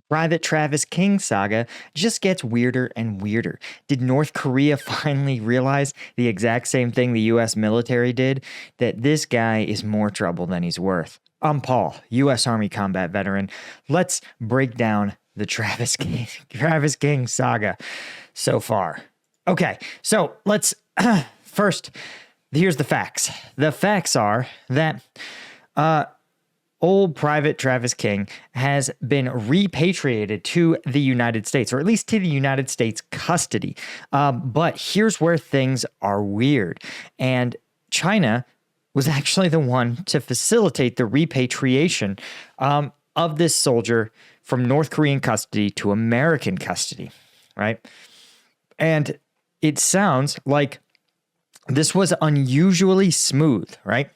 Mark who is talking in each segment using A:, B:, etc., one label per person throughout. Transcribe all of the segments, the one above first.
A: Private Travis King saga just gets weirder and weirder. Did North Korea finally realize the exact same thing the US military did? That this guy is more trouble than he's worth. I'm Paul, US Army combat veteran. Let's break down the Travis King saga so far. Okay, so let's first, here's the facts. The facts are that old Private Travis King has been repatriated to the United States, or at least to the United States custody. But here's where things are weird. And China was actually the one to facilitate the repatriation of this soldier from North Korean custody to American custody, right? And it sounds like this was unusually smooth, right?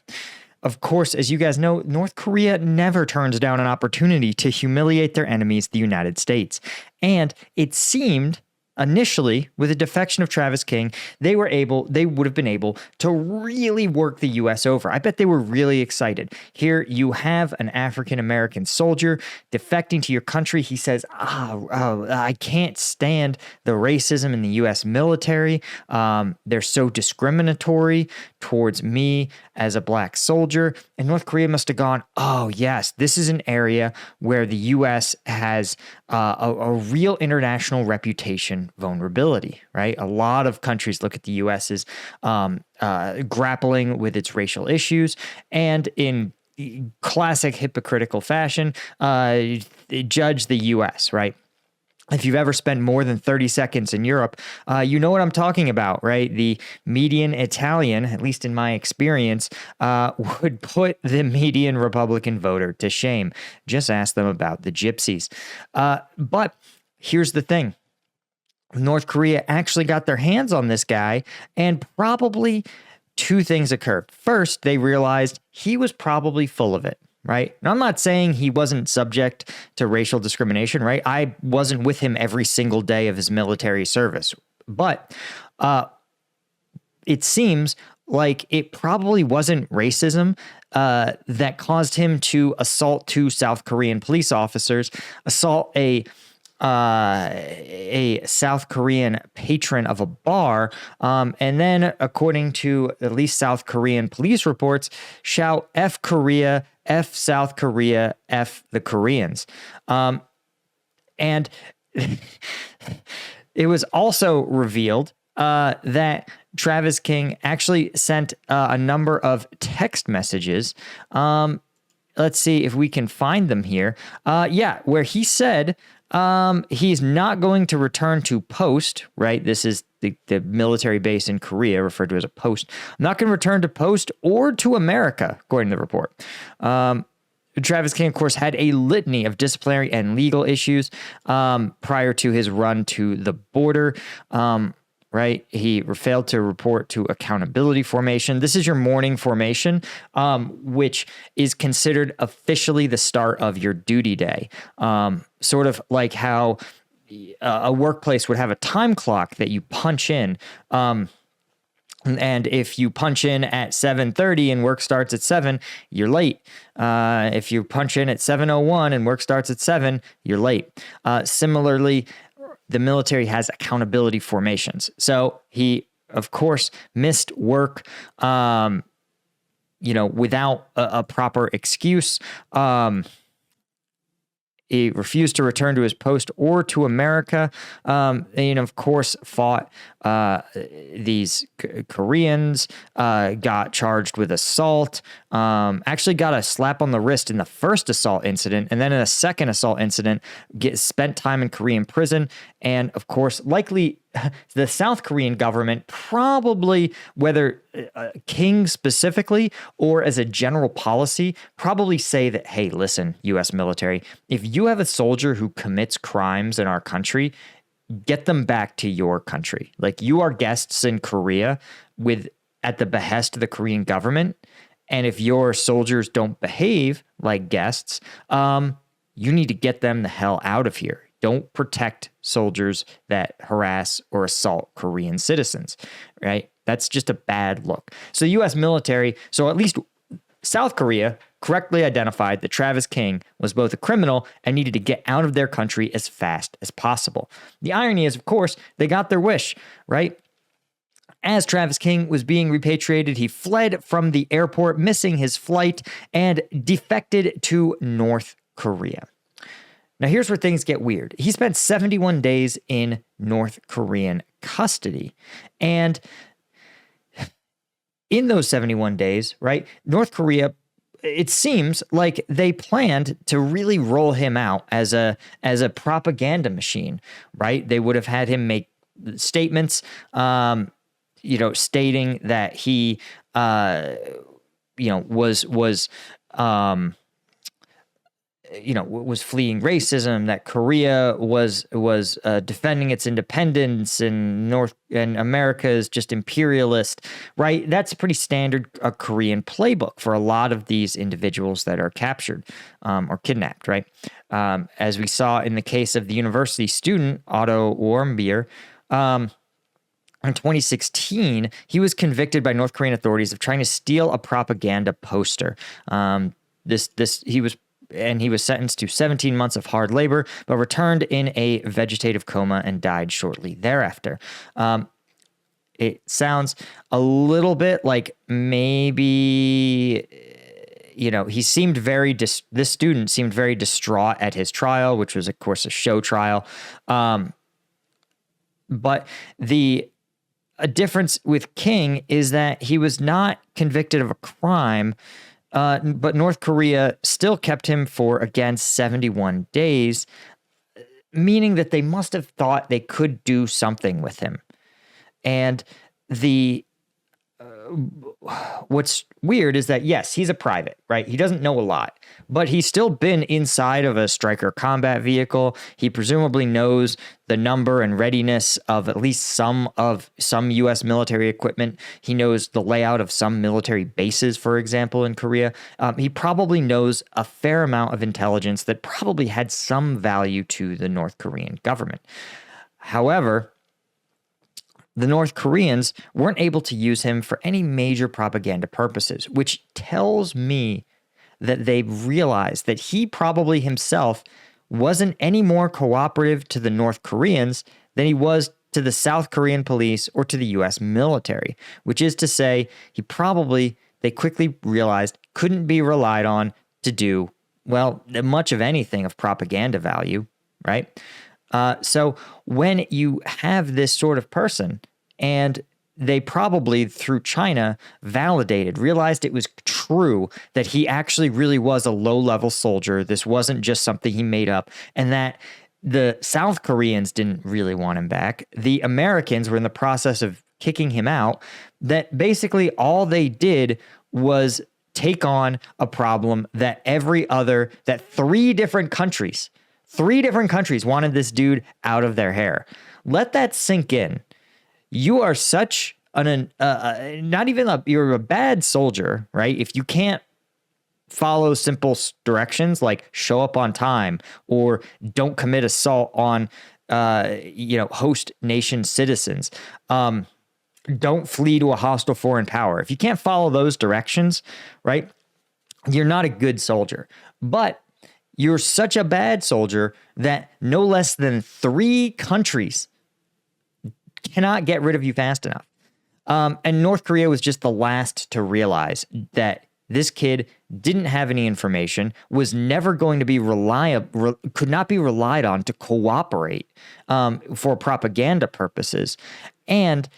A: Of course, as you guys know, North Korea never turns down an opportunity to humiliate their enemies, the United States. And it seemed initially, with the defection of Travis King, they would have been able to really work the U.S. over. I bet they were really excited. Here you have an African-American soldier defecting to your country. He says, I can't stand the racism in the U.S. military. They're so discriminatory towards me as a black soldier. And North Korea must have gone, oh, yes, this is an area where the U.S. has a real international reputation vulnerability, right? A lot of countries look at the U.S. as grappling with its racial issues, and in classic hypocritical fashion, judge the U.S., right? If you've ever spent more than 30 seconds in Europe, you know what I'm talking about, right? The median Italian, at least in my experience, would put the median Republican voter to shame. Just ask them about the gypsies. But here's the thing. North Korea actually got their hands on this guy, and probably two things occurred. First, they realized he was probably full of it. Right. Now, I'm not saying he wasn't subject to racial discrimination, right? I wasn't with him every single day of his military service, but it seems like it probably wasn't racism that caused him to assault two South Korean police officers, assault a South Korean patron of a bar, and then, according to at least South Korean police reports, shout F Korea, F South Korea, F the Koreans. And it was also revealed that Travis King actually sent a number of text messages. Let's see if we can find them here. Where he said he's not going to return to post, right? This is the military base in Korea, referred to as a post. I'm not going to return to post or to America, according to the report. Travis King, of course, had a litany of disciplinary and legal issues prior to his run to the border. Right? He failed to report to accountability formation. This is your morning formation, which is considered officially the start of your duty day. Sort of like how a workplace would have a time clock that you punch in. And if you punch in at 7:30 and work starts at 7, you're late. If you punch in at 7:01 and work starts at 7, you're late. Similarly, the military has accountability formations. So he, of course, missed work, without a proper excuse. He refused to return to his post or to America. And of course, fought these Koreans, got charged with assault, actually got a slap on the wrist in the first assault incident. And then in a second assault incident, spent time in Korean prison. And of course, likely the South Korean government, probably, whether King specifically or as a general policy, probably say that, hey, listen, U.S. military, if you have a soldier who commits crimes in our country, get them back to your country. Like, you are guests in Korea at the behest of the Korean government. And if your soldiers don't behave like guests, you need to get them the hell out of here. Don't protect soldiers that harass or assault Korean citizens, right? That's just a bad look. So the U.S. military, so at least South Korea correctly identified that Travis King was both a criminal and needed to get out of their country as fast as possible. The irony is, of course, they got their wish, right? As Travis King was being repatriated, he fled from the airport, missing his flight, and defected to North Korea. Now, here's where things get weird. He spent 71 days in North Korean custody. And in those 71 days, right, North Korea, it seems like they planned to really roll him out as a propaganda machine, right? They would have had him make statements, stating that he, was fleeing racism, that Korea was defending its independence, and America is just imperialist, right? That's a pretty standard Korean playbook for a lot of these individuals that are captured or kidnapped, right? As we saw in the case of the university student, Otto Warmbier, in 2016, he was convicted by North Korean authorities of trying to steal a propaganda poster. He was sentenced to 17 months of hard labor, but returned in a vegetative coma and died shortly thereafter. It sounds a little bit like maybe, he seemed this student seemed very distraught at his trial, which was, of course, a show trial. But a difference with King is that he was not convicted of a crime, but North Korea still kept him for, again, 71 days, meaning that they must have thought they could do something with him. And what's weird is that, yes, he's a private, right? He doesn't know a lot, but he's still been inside of a Stryker combat vehicle. He presumably knows the number and readiness of at least some U.S. military equipment. He knows the layout of some military bases, for example, in Korea. He probably knows a fair amount of intelligence that probably had some value to the North Korean government. However, the North Koreans weren't able to use him for any major propaganda purposes, which tells me that they realized that he probably himself wasn't any more cooperative to the North Koreans than he was to the South Korean police or to the U.S. military, which is to say, they quickly realized couldn't be relied on to do, well, much of anything of propaganda value, right? So when you have this sort of person, and they probably, through China, realized it was true that he actually really was a low-level soldier. This wasn't just something he made up, and that the South Koreans didn't really want him back. The Americans were in the process of kicking him out, that basically all they did was take on a problem that three different countries wanted this dude out of their hair. Let that sink in. You are such you're a bad soldier, right? If you can't follow simple directions like show up on time or don't commit assault on, host nation citizens, don't flee to a hostile foreign power. If you can't follow those directions, right, you're not a good soldier. But you're such a bad soldier that no less than 3 countries cannot get rid of you fast enough. And North Korea was just the last to realize that this kid didn't have any information, was never going to be could not be relied on to cooperate for propaganda purposes. And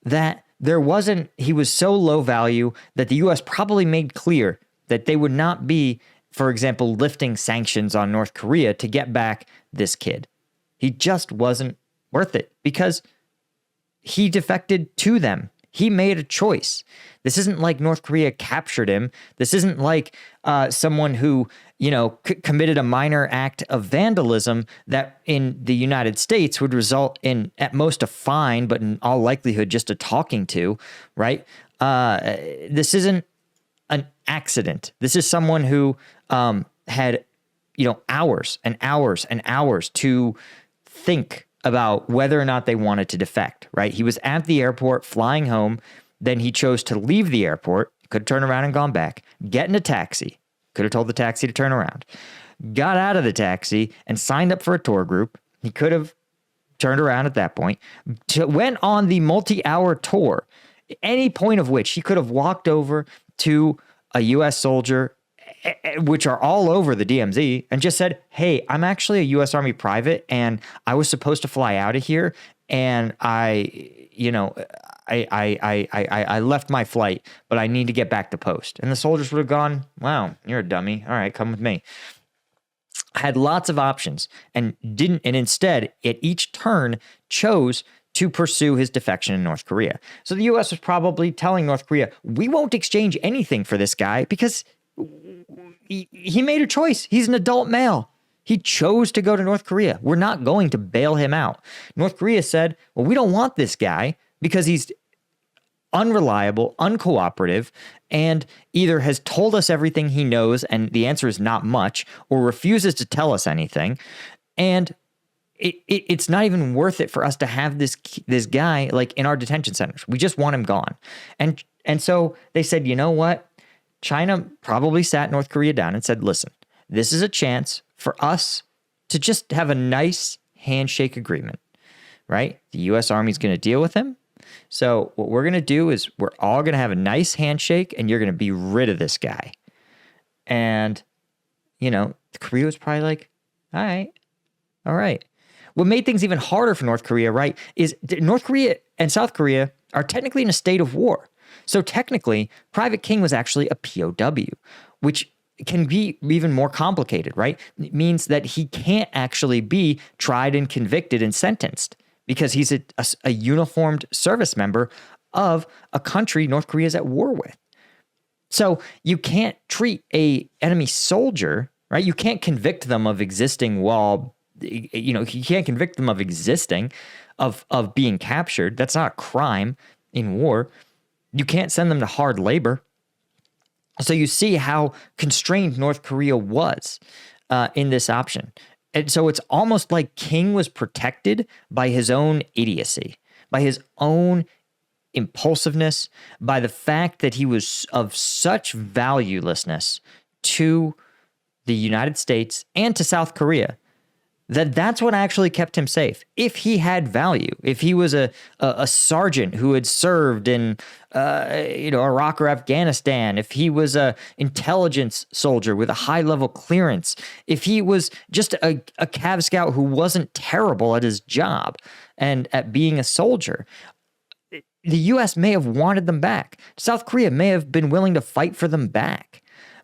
A: that he was so low value that the U.S. probably made clear that they would not be, for example, lifting sanctions on North Korea to get back this kid. He just wasn't worth it because he defected to them. He made a choice. This isn't like North Korea captured him. This isn't like someone who, committed a minor act of vandalism that in the United States would result in, at most, a fine, but in all likelihood, just a talking to, right? This isn't an accident. This is someone who had, hours and hours and hours to think about whether or not they wanted to defect, right? He was at the airport flying home. Then he chose to leave the airport, could turn around and gone back, get in a taxi, Could have told the taxi to turn around. Got out of the taxi and signed up for a tour group. He could have turned around at that point. Went on the multi-hour tour, any point of which he could have walked over to a U.S. soldier, which are all over the DMZ, and just said, hey, I'm actually a U.S. Army private, and I was supposed to fly out of here, and I left my flight, but I need to get back to post. And the soldiers would have gone, wow, you're a dummy. All right, come with me. Had lots of options and instead at each turn chose to pursue his defection in North Korea. So the U.S. was probably telling North Korea, we won't exchange anything for this guy because he made a choice. He's an adult male. He chose to go to North Korea. We're not going to bail him out. North Korea said, well, we don't want this guy because he's unreliable, uncooperative, and either has told us everything he knows, and the answer is not much, or refuses to tell us anything. And it's not even worth it for us to have this guy like in our detention centers. We just want him gone. And so they said, you know what? China probably sat North Korea down and said, listen, this is a chance for us to just have a nice handshake agreement, right? The U.S. Army is going to deal with him. So what we're going to do is we're all going to have a nice handshake and you're going to be rid of this guy. And, Korea was probably like, all right. What made things even harder for North Korea, right, is North Korea and South Korea are technically in a state of war. So technically, Private King was actually a POW, which can be even more complicated, right? It means that he can't actually be tried and convicted and sentenced because he's a uniformed service member of a country North Korea is at war with. So you can't treat a enemy soldier, right? You can't convict them of existing you can't convict them of existing, of being captured. That's not a crime in war. You can't send them to hard labor. So you see how constrained North Korea was in this option. And so it's almost like King was protected by his own idiocy, by his own impulsiveness, by the fact that he was of such valuelessness to the United States and to South Korea that's what actually kept him safe. If he had value, if he was a sergeant who had served in Iraq or Afghanistan, if he was a intelligence soldier with a high level clearance, if he was just a Cav Scout who wasn't terrible at his job and at being a soldier, the U.S. may have wanted them back. South Korea may have been willing to fight for them back.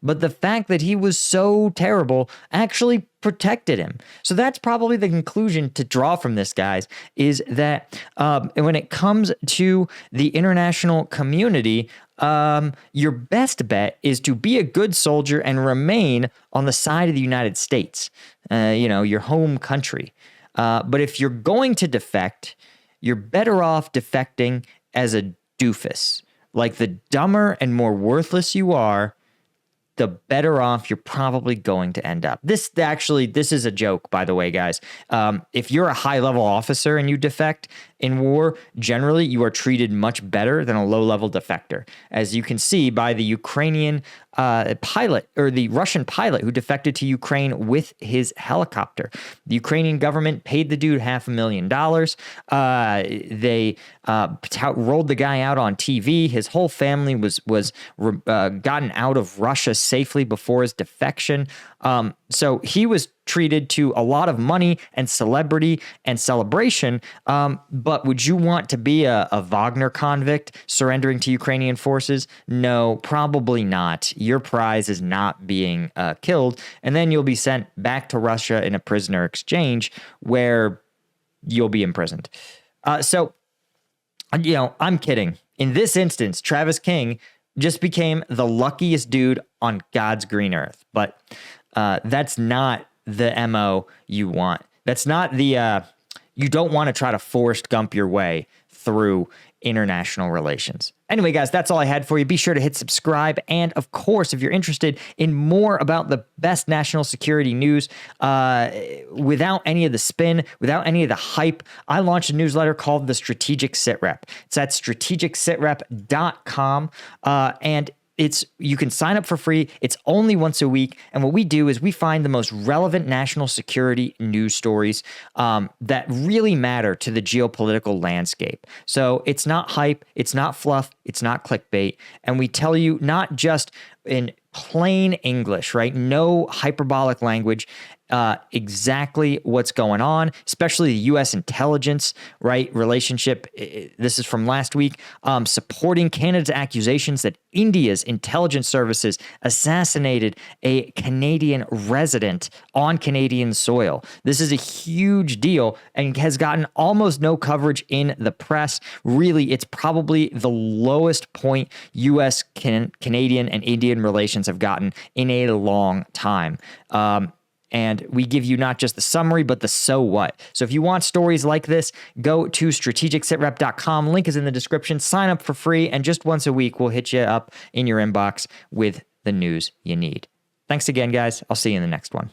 A: But the fact that he was so terrible actually protected him. So that's probably the conclusion to draw from this, guys, is that when it comes to the international community, your best bet is to be a good soldier and remain on the side of the United States, your home country. But if you're going to defect, you're better off defecting as a doofus. Like the dumber and more worthless you are, the better off you're probably going to end up. This is a joke, by the way, guys. If you're a high-level officer and you defect in war, generally you are treated much better than a low-level defector, as you can see by the Ukrainian pilot or the Russian pilot who defected to Ukraine with his helicopter. The Ukrainian government paid the dude $500,000. They rolled the guy out on TV. His whole family was gotten out of Russia safely before his defection. So he was treated to a lot of money and celebrity and celebration. But would you want to be a Wagner convict surrendering to Ukrainian forces? No, probably not. Your prize is not being killed. And then you'll be sent back to Russia in a prisoner exchange where you'll be imprisoned. I'm kidding. In this instance, Travis King just became the luckiest dude on God's green earth. But that's not the MO you want. That's not the, you don't want to try to Forrest Gump your way through international relations. Anyway, guys, that's all I had for you. Be sure to hit subscribe. And of course, if you're interested in more about the best national security news, without any of the spin, without any of the hype, I launched a newsletter called The Strategic Sitrep. It's at strategicsitrep.com. And you can sign up for free. It's only once a week. And what we do is we find the most relevant national security news stories that really matter to the geopolitical landscape. So it's not hype, it's not fluff, it's not clickbait. And we tell you not just in plain English, right? No hyperbolic language, exactly what's going on, especially the U.S. intelligence, right? Relationship. This is from last week, supporting Canada's accusations that India's intelligence services assassinated a Canadian resident on Canadian soil. This is a huge deal and has gotten almost no coverage in the press. Really, it's probably the lowest point U.S., Canadian, and Indian relations have gotten in a long time. And we give you not just the summary, but the so what. So if you want stories like this, go to strategicsitrep.com. Link is in the description. Sign up for free. And just once a week, we'll hit you up in your inbox with the news you need. Thanks again, guys. I'll see you in the next one.